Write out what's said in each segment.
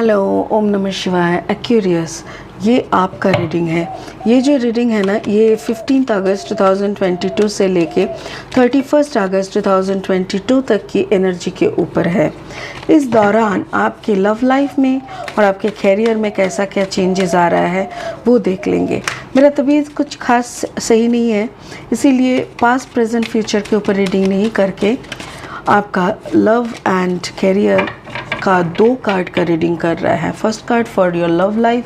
Hello, ओम नमः शिवाय। Aquarius, ये आपका रीडिंग है। ये जो रीडिंग है ना, ये 15 अगस्त 2022 से लेके 31 अगस्त 2022 तक की एनर्जी के ऊपर है। इस दौरान आपके लव लाइफ में और आपके कैरियर में कैसा क्या चेंजेस आ रहा है वो देख लेंगे। मेरा तबीयत कुछ खास सही नहीं है, इसीलिए पास्ट प्रेजेंट फ्यूचर के ऊपर रीडिंग नहीं करके आपका लव एंड कैरियर का 2 कार्ड का रीडिंग कर रहा है। First card for your love life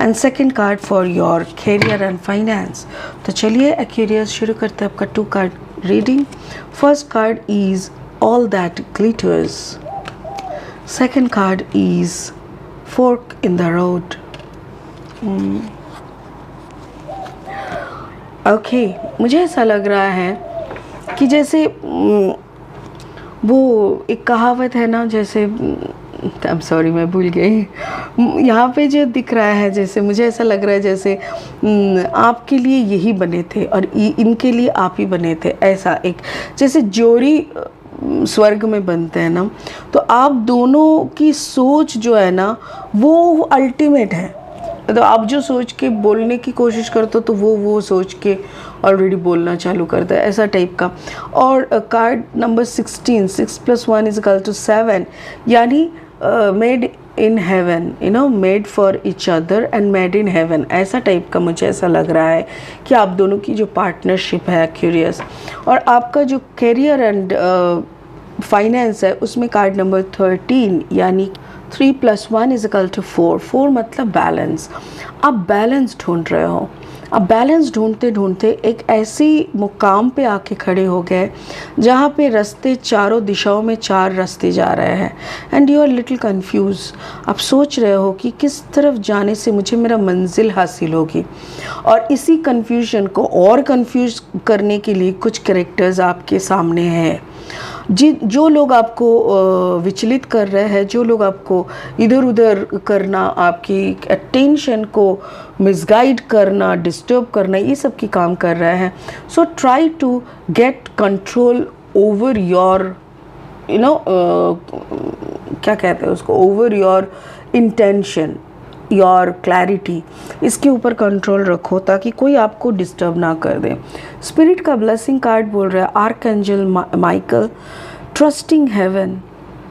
and second card for your career and finance. तो चलिए एक्यूरियस शुरू करते हैं आपका 2 card reading. First card is all that glitters, second card is fork in the road. Okay, मुझे ऐसा लग रहा है कि जैसे वो एक कहावत है ना, जैसे आई एम सॉरी मैं भूल गई। यहाँ पे जो दिख रहा है, जैसे मुझे ऐसा लग रहा है जैसे आपके लिए यही बने थे और इनके लिए आप ही बने थे। ऐसा एक जैसे जोड़ी स्वर्ग में बनते हैं ना, तो आप दोनों की सोच जो है ना वो अल्टीमेट है। तो आप जो सोच के बोलने की कोशिश करते हो तो वो सोच के ऑलरेडी बोलना चालू करता है, ऐसा टाइप का। और कार्ड नंबर 16, 6 + 1 = 7, यानी made in heaven, made for each other and made in heaven, ऐसा टाइप का मुझे ऐसा लग रहा है कि आप दोनों की जो पार्टनरशिप है क्यूरियस। और आपका जो कैरियर एंड फाइनेंस है उसमें कार्ड नंबर 13, यानी 3 + 1 = 4। 4 मतलब बैलेंस। आप बैलेंस ढूंढ रहे हो। अब बैलेंस ढूंढते ढूंढते एक ऐसी मुकाम पे आके खड़े हो गए जहाँ पे रास्ते चारों दिशाओं में 4 रास्ते जा रहे हैं and you are little confuse. आप सोच रहे हो कि किस तरफ जाने से मुझे मेरा मंजिल हासिल होगी। और इसी कंफ्यूजन को और कंफ्यूज करने के लिए कुछ कैरेक्टर्स आपके सामने हैं। जो लोग आपको विचलित कर रहे हैं, जो लोग आपको इधर उधर करना, आपकी अटेंशन को मिसगाइड करना, डिस्टर्ब करना, ये सब की काम कर रहे हैं। So try to get control over your क्या कहते हैं उसको, over your intention, your clarity. इसके ऊपर कंट्रोल रखो ताकि कोई आपको डिस्टर्ब ना कर दे। स्पिरिट का ब्लेसिंग कार्ड बोल रहा है archangel Michael, trusting heaven,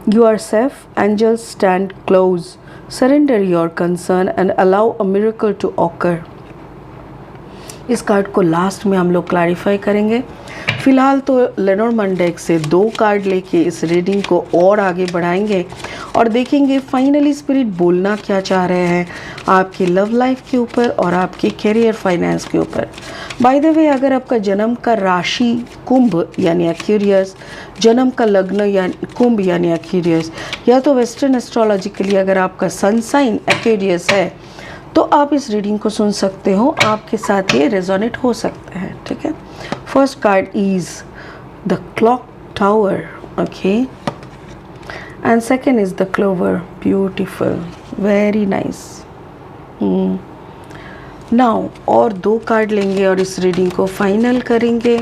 you are safe, angels stand close, surrender your concern and allow a miracle to occur. इस कार्ड को लास्ट में हम लोग क्लैरिफाई करेंगे। फिलहाल तो लेनोर्मैंड डेक से 2 कार्ड लेके इस रीडिंग को और आगे बढ़ाएंगे और देखेंगे फाइनली स्पिरिट बोलना क्या चाह रहे हैं आपकी लव लाइफ के ऊपर और आपके कैरियर फाइनेंस के ऊपर। बाय द वे, अगर आपका जन्म का राशि कुंभ यानी एक्यूरियस, जन्म का लग्न या कुंभ यानी एक्यूरियस, या तो वेस्टर्न एस्ट्रोलॉजिकली अगर आपका सन साइन एक्यूरियस है तो आप इस रीडिंग को सुन सकते हो, आपके साथ ये रेजोनेट हो सकता है। ठीक है। First card is the clock tower, okay, and second is the clover, beautiful, very nice. Now और 2 कार्ड लेंगे और इस रीडिंग को फाइनल करेंगे।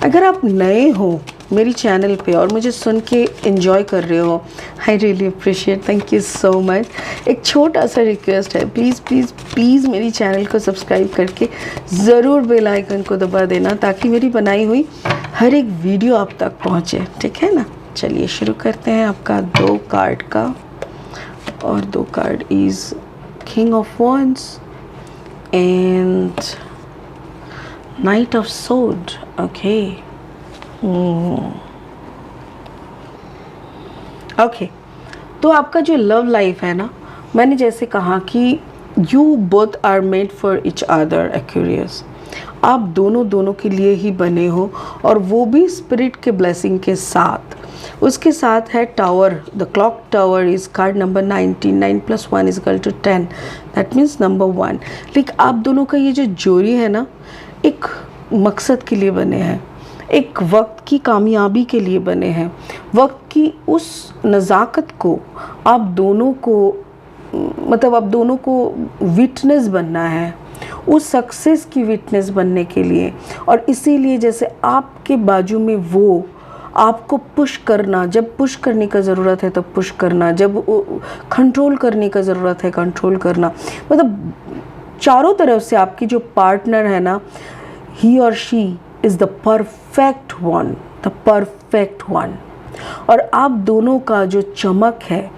अगर आप नए हो मेरी चैनल पे और मुझे सुन के एंजॉय कर रहे हो, I really appreciate, thank you so much. एक छोटा सा रिक्वेस्ट है, प्लीज़ प्लीज़ प्लीज़ मेरी चैनल को सब्सक्राइब करके ज़रूर बेल आइकन को दबा देना ताकि मेरी बनाई हुई हर एक वीडियो आप तक पहुँचे। ठीक है ना। चलिए शुरू करते हैं आपका 2 कार्ड का, और 2 card is king of wands and night of sword, okay. Okay, तो आपका जो लव लाइफ है ना, मैंने जैसे कहा कि you both are made for each other Aquarius. आप दोनों के लिए ही बने हो, और वो भी स्पिरिट के ब्लेसिंग के साथ। उसके साथ है tower, the clock tower is called number 19, 9 + 1 = 10, that means number 1। लेकिन आप दोनों का ये जो जोड़ी है ना, एक मकसद के लिए बने हैं, एक वक्त की कामयाबी के लिए बने हैं। वक्त की उस नज़ाकत को आप दोनों को, मतलब आप दोनों को विटनेस बनना है, उस सक्सेस की विटनेस बनने के लिए। और इसीलिए जैसे आपके बाजू में वो आपको पुश करना, जब पुश करने का ज़रूरत है तो पुश करना, जब कंट्रोल करने का ज़रूरत है कंट्रोल करना। मतलब चारों तरफ से आपकी जो पार्टनर है ना, ही और she is the perfect one, the perfect one. और आप दोनों का जो चमक है,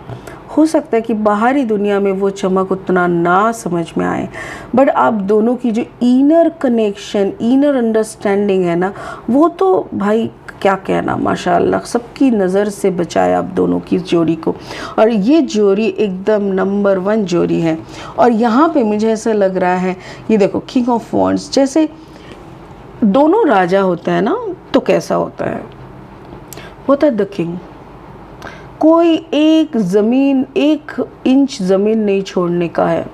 हो सकता है कि बाहरी दुनिया में वो चमक उतना ना समझ में आए, बट आप दोनों की जो इनर कनेक्शन, इनर अंडरस्टैंडिंग है ना, वो तो भाई क्या कहना, माशाल्लाह सबकी नज़र से बचाए आप दोनों की जोड़ी को। और ये जोड़ी एकदम नंबर 1 जोड़ी है। और यहाँ पे मुझे ऐसा लग रहा है, ये देखो किंग ऑफ वॉन्ड्स, जैसे दोनों राजा होता है ना, तो कैसा होता है, द किंग। कोई एक इंच ज़मीन नहीं छोड़ने का है।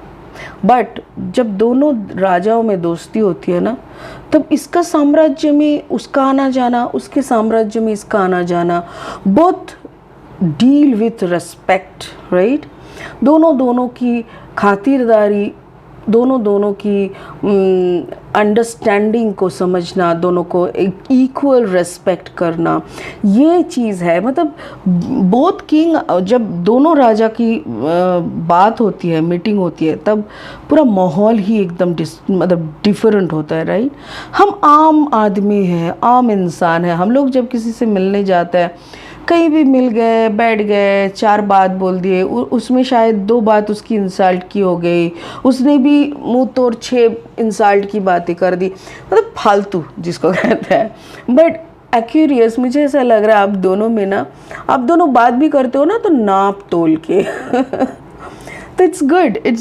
बट जब दोनों राजाओं में दोस्ती होती है ना, तब इसका साम्राज्य में उसका आना जाना, उसके साम्राज्य में इसका आना जाना, both deal with respect, right. दोनों की खातिरदारी, दोनों की अंडरस्टैंडिंग को समझना, दोनों को एक इक्वल रेस्पेक्ट करना, ये चीज़ है। मतलब बोथ किंग, जब दोनों राजा की बात होती है, मीटिंग होती है, तब पूरा माहौल ही एकदम मतलब डिफरेंट होता है, राइट। हम आम आदमी हैं, आम इंसान है। हम लोग जब किसी से मिलने जाते हैं, कहीं भी मिल गए, बैठ गए, 4 बात बोल दिए, उसमें शायद 2 बात उसकी इंसल्ट की हो गई, उसने भी मुंह तोड़ 6 इंसल्ट की बातें कर दी, मतलब फालतू जिसको कहते हैं। बट एक्यूरियस मुझे ऐसा लग रहा है आप दोनों में ना, आप दोनों बात भी करते हो ना तो नाप तोल के तो इट्स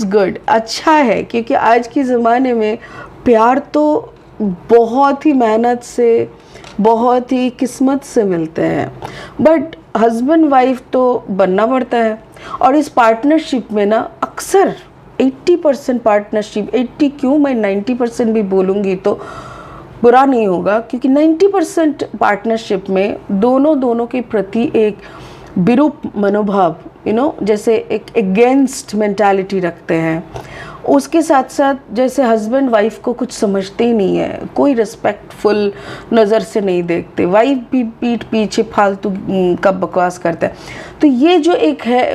गुड, अच्छा है। क्योंकि आज के ज़माने में प्यार तो बहुत ही मेहनत से, बहुत ही किस्मत से मिलते हैं, बट हस्बैंड वाइफ तो बनना पड़ता है। और इस पार्टनरशिप में ना अक्सर 80% पार्टनरशिप, 80 क्यों, मैं 90% भी बोलूँगी तो बुरा नहीं होगा, क्योंकि 90% पार्टनरशिप में दोनों के प्रति एक विरूप मनोभाव, जैसे एक अगेंस्ट मेंटालिटी रखते हैं। उसके साथ साथ जैसे हस्बैंड वाइफ को कुछ समझते ही नहीं है, कोई रिस्पेक्टफुल नज़र से नहीं देखते, वाइफ भी पीठ पीछे फालतू का बकवास करता है। तो ये जो एक है,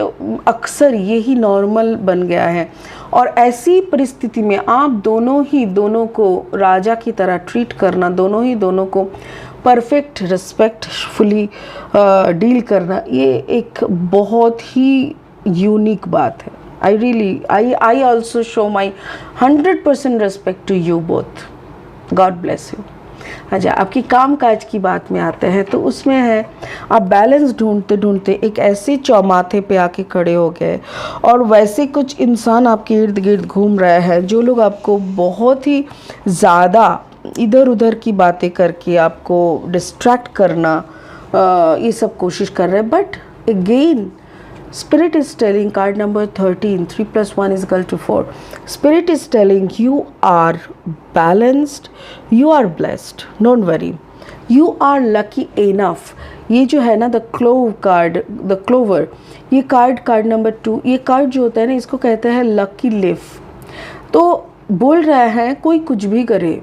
अक्सर यही नॉर्मल बन गया है। और ऐसी परिस्थिति में आप दोनों को राजा की तरह ट्रीट करना, दोनों को परफेक्ट रिस्पेक्टफुली डील करना, ये एक बहुत ही यूनिक बात है। I also show my 100% respect to you both. God bless you. अच्छा, आपकी काम काज की बात में आते हैं, तो उसमें है आप बैलेंस ढूंढते एक ऐसे चौमाथे पे आके खड़े हो गए, और वैसे कुछ इंसान आपके इर्द गिर्द घूम रहे हैं जो लोग आपको बहुत ही ज़्यादा इधर उधर की बातें करके आपको डिस्ट्रैक्ट करना, ये सब कोशिश कर रहे हैं। But again Spirit is telling, card number 13, 3 + 1 = 4. Spirit is telling you are balanced, you are blessed. Don't worry. You are lucky enough. ये जो है ना, the clover, ये कार्ड नंबर 2, ये कार्ड जो होता है ना, इसको कहते हैं लकी लिव। तो बोल रहा है कोई कुछ भी करे,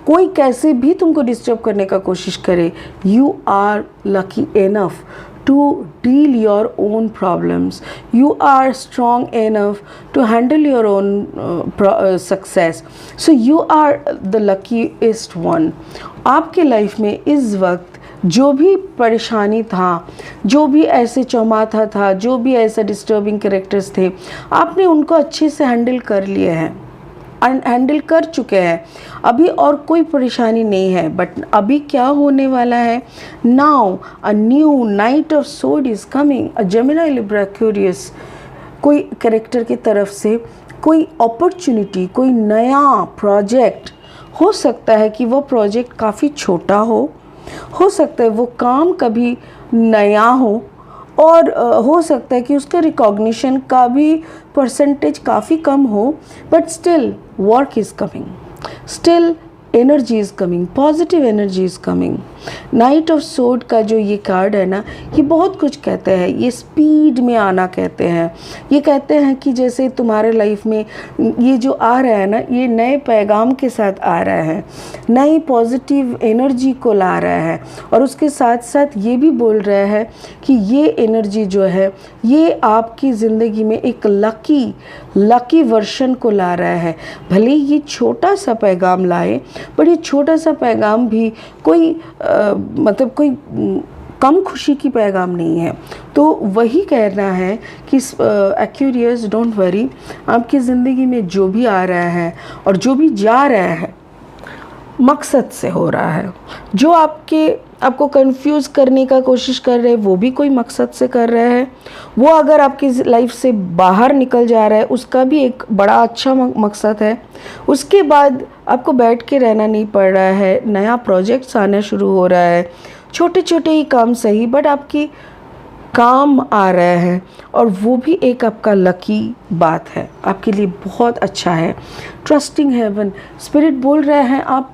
कोई कैसे भी तुमको डिस्टर्ब करने का कोशिश करे, you are lucky enough to deal your own problems. You are strong enough to handle your own success. So you are the luckiest one. आपके लाइफ में इस वक्त जो भी परेशानी था, जो भी ऐसे चौमाथा था, जो भी ऐसे डिस्टर्बिंग कैरेक्टर्स थे, आपने उनको अच्छे से हैंडल कर लिए हैं, हैंडल कर चुके हैं। अभी और कोई परेशानी नहीं है। बट अभी क्या होने वाला है, now a new night of sword is coming, a Gemini Libra Aquarius, कोई कैरेक्टर की तरफ से कोई अपॉर्चुनिटी, कोई नया प्रोजेक्ट हो सकता है कि वो प्रोजेक्ट काफ़ी छोटा हो सकता है वो काम कभी नया हो, और हो सकता है कि उसका रिकॉग्निशन का भी परसेंटेज काफ़ी कम हो, but still work is coming, still energy is coming, positive energy is coming. Night of sword का जो ये कार्ड है ना, ये बहुत कुछ कहते हैं। ये स्पीड में आना कहते हैं। ये कहते हैं कि जैसे तुम्हारे लाइफ में ये जो आ रहा है ना, ये नए पैगाम के साथ आ रहा है, नई पॉजिटिव एनर्जी को ला रहा है। और उसके साथ साथ ये भी बोल रहा है कि ये एनर्जी जो है ये आपकी ज़िंदगी में एक लकी वर्शन को ला रहा है। भले ये छोटा सा पैगाम लाए, पर ये छोटा सा पैगाम भी कोई मतलब कोई कम खुशी की पैगाम नहीं है। तो वही कहना है कि एक्वेरियस, डोंट वरी, आपकी ज़िंदगी में जो भी आ रहा है और जो भी जा रहा है मकसद से हो रहा है। जो आपको कंफ्यूज करने का कोशिश कर रहे हैं वो भी कोई मकसद से कर रहे हैं। वो अगर आपकी लाइफ से बाहर निकल जा रहा है उसका भी एक बड़ा अच्छा मकसद है। उसके बाद आपको बैठ के रहना नहीं पड़ रहा है, नया प्रोजेक्ट्स आना शुरू हो रहा है। छोटे छोटे ही काम सही, बट आपकी काम आ रहा है और वो भी एक आपका लकी बात है, आपके लिए बहुत अच्छा है। ट्रस्टिंग हेवन, स्पिरिट बोल रहे हैं आप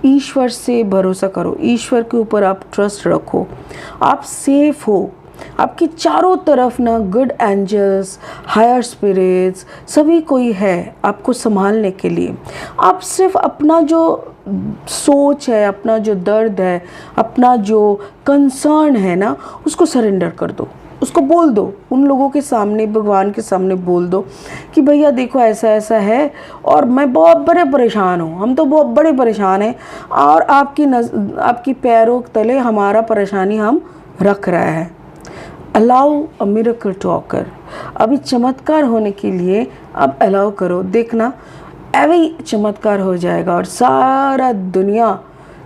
ईश्वर से भरोसा करो, ईश्वर के ऊपर आप ट्रस्ट रखो, आप सेफ हो। आपके चारों तरफ ना गुड एंजल्स, हायर स्पिरिट्स, सभी कोई है आपको संभालने के लिए। आप सिर्फ अपना जो सोच है, अपना जो दर्द है, अपना जो कंसर्न है ना, उसको सरेंडर कर दो, उसको बोल दो उन लोगों के सामने, भगवान के सामने बोल दो कि भैया देखो ऐसा ऐसा है और मैं बहुत बड़े परेशान हूँ, हम तो बहुत बड़े परेशान हैं और आपकी पैरों के तले हमारा परेशानी हम रख रहा है। Allow a miracle to occur. अभी चमत्कार होने के लिए अब अलाउ करो, देखना ऐसे चमत्कार हो जाएगा और सारा दुनिया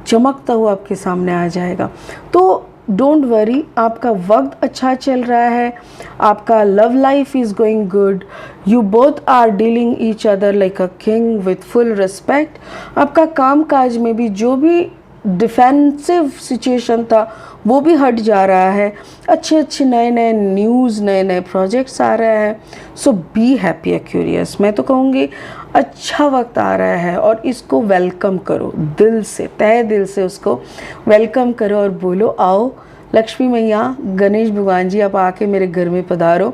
चमकता हुआ आपके सामने आ जाएगा। तो डोंट वरी, आपका वक्त अच्छा चल रहा है, आपका love life is going good, you both are dealing each other like a king with full respect. आपका काम काज में भी जो भी डिफेंसिव सिचुएशन था वो भी हट जा रहा है। अच्छे अच्छे नए नए न्यूज़, नए नए प्रोजेक्ट्स आ रहे हैं। सो बी हैप्पी एक्वेरियस। मैं तो कहूँगी अच्छा वक्त आ रहा है और इसको वेलकम करो, दिल से, तहे दिल से उसको वेलकम करो और बोलो आओ लक्ष्मी मैया, गणेश भगवान जी, आप आके मेरे घर में पधारो,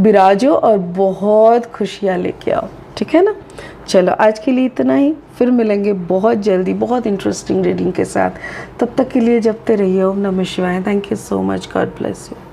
बिराजो और बहुत खुशियाँ लेके आओ। ठीक है ना? चलो आज के लिए इतना ही, फिर मिलेंगे बहुत जल्दी बहुत इंटरेस्टिंग रीडिंग के साथ। तब तक के लिए जपते रहिए ओम नमः शिवाय। Thank you so much, God bless you.